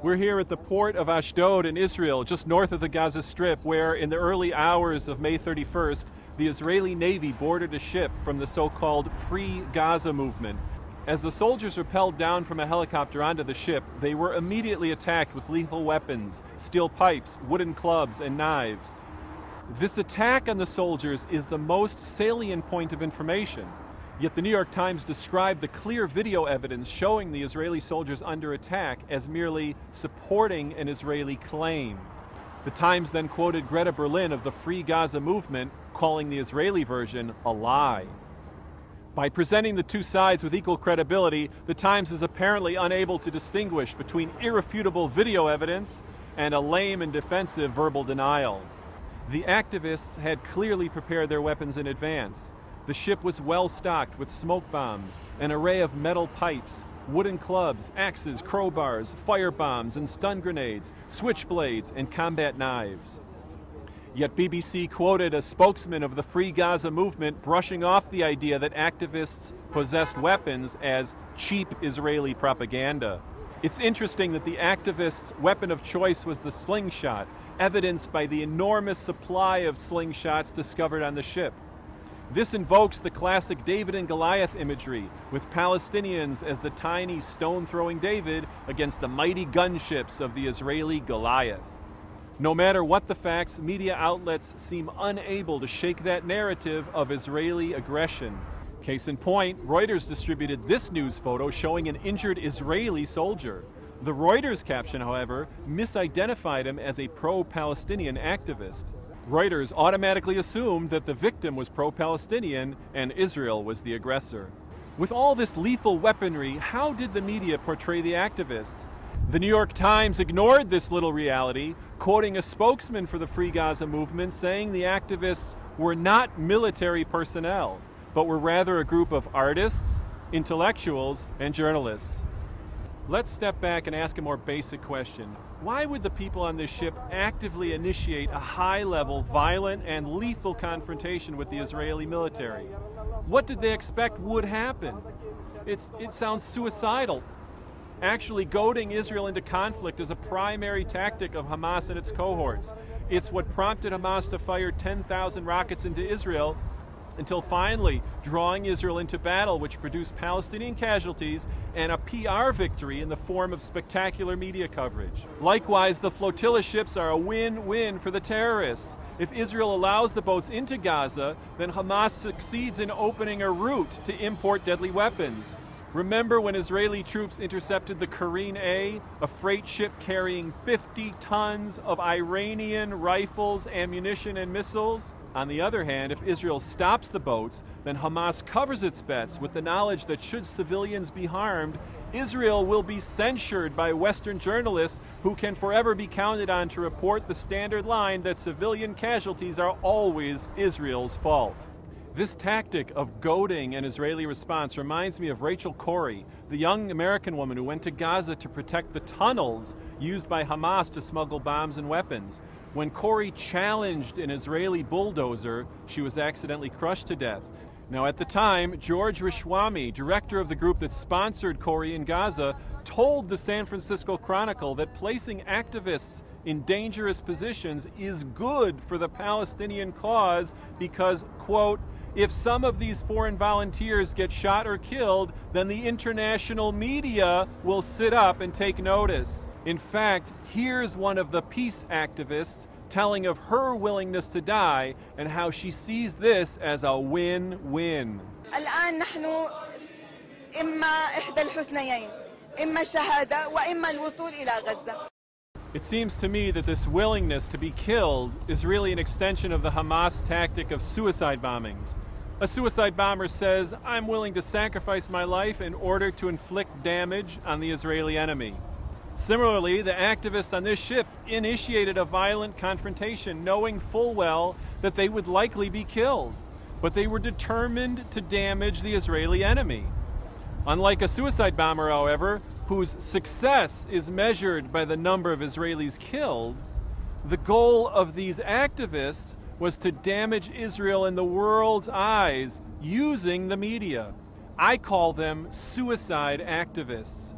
We're here at the port of Ashdod in Israel, just north of the Gaza Strip, where in the early hours of May 31st, the Israeli Navy boarded a ship from the so-called Free Gaza movement. As the soldiers rappelled down from a helicopter onto the ship, they were immediately attacked with lethal weapons, steel pipes, wooden clubs, and knives. This attack on the soldiers is the most salient point of information. Yet the New York Times described the clear video evidence showing the Israeli soldiers under attack as merely supporting an Israeli claim. The Times then quoted Greta Berlin of the Free Gaza movement, calling the Israeli version a lie. By presenting the two sides with equal credibility, the Times is apparently unable to distinguish between irrefutable video evidence and a lame and defensive verbal denial. The activists had clearly prepared their weapons in advance. The ship was well stocked with smoke bombs, an array of metal pipes, wooden clubs, axes, crowbars, fire bombs and stun grenades, switchblades and combat knives. Yet BBC quoted a spokesman of the Free Gaza movement brushing off the idea that activists possessed weapons as cheap Israeli propaganda. It's interesting that the activists' weapon of choice was the slingshot, evidenced by the enormous supply of slingshots discovered on the ship. This invokes the classic David and Goliath imagery, with Palestinians as the tiny stone-throwing David against the mighty gunships of the Israeli Goliath. No matter what the facts, media outlets seem unable to shake that narrative of Israeli aggression. Case in point, Reuters distributed this news photo showing an injured Israeli soldier. The Reuters caption, however, misidentified him as a pro-Palestinian activist. Reuters automatically assumed that the victim was pro-Palestinian and Israel was the aggressor. With all this lethal weaponry, how did the media portray the activists? The New York Times ignored this little reality, quoting a spokesman for the Free Gaza movement saying the activists were not military personnel, but were rather a group of artists, intellectuals, and journalists. Let's step back and ask a more basic question. Why would the people on this ship actively initiate a high-level, violent, and lethal confrontation with the Israeli military? What did they expect would happen? It sounds suicidal. Actually, goading Israel into conflict is a primary tactic of Hamas and its cohorts. It's what prompted Hamas to fire 10,000 rockets into Israel, until finally drawing Israel into battle, which produced Palestinian casualties and a PR victory in the form of spectacular media coverage. Likewise, the flotilla ships are a win-win for the terrorists. If Israel allows the boats into Gaza, then Hamas succeeds in opening a route to import deadly weapons. Remember when Israeli troops intercepted the Karine A, a freight ship carrying 50 tons of Iranian rifles, ammunition, and missiles? On the other hand, if Israel stops the boats, then Hamas covers its bets with the knowledge that should civilians be harmed, Israel will be censured by Western journalists who can forever be counted on to report the standard line that civilian casualties are always Israel's fault. This tactic of goading an Israeli response reminds me of Rachel Corrie, the young American woman who went to Gaza to protect the tunnels used by Hamas to smuggle bombs and weapons. When Corrie challenged an Israeli bulldozer, she was accidentally crushed to death. Now, at the time, George Rishwami, director of the group that sponsored Corrie in Gaza, told the San Francisco Chronicle that placing activists in dangerous positions is good for the Palestinian cause because, quote, if some of these foreign volunteers get shot or killed, then the international media will sit up and take notice. In fact, here's one of the peace activists telling of her willingness to die and how she sees this as a win-win. الآن نحن إما إحدى الحسنيين إما الشهادة وإما الوصول إلى غزة. It seems to me that this willingness to be killed is really an extension of the Hamas tactic of suicide bombings. A suicide bomber says, I'm willing to sacrifice my life in order to inflict damage on the Israeli enemy. Similarly, the activists on this ship initiated a violent confrontation, knowing full well that they would likely be killed, but they were determined to damage the Israeli enemy. Unlike a suicide bomber, however, whose success is measured by the number of Israelis killed, the goal of these activists was to damage Israel in the world's eyes using the media. I call them suicide activists.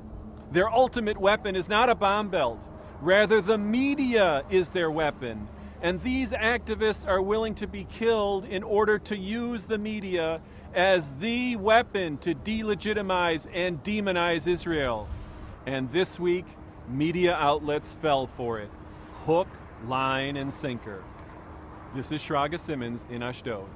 Their ultimate weapon is not a bomb belt. Rather, the media is their weapon. And these activists are willing to be killed in order to use the media as the weapon to delegitimize and demonize Israel. And this week, media outlets fell for it. Hook, line, and sinker. This is Shraga Simmons in Ashdod.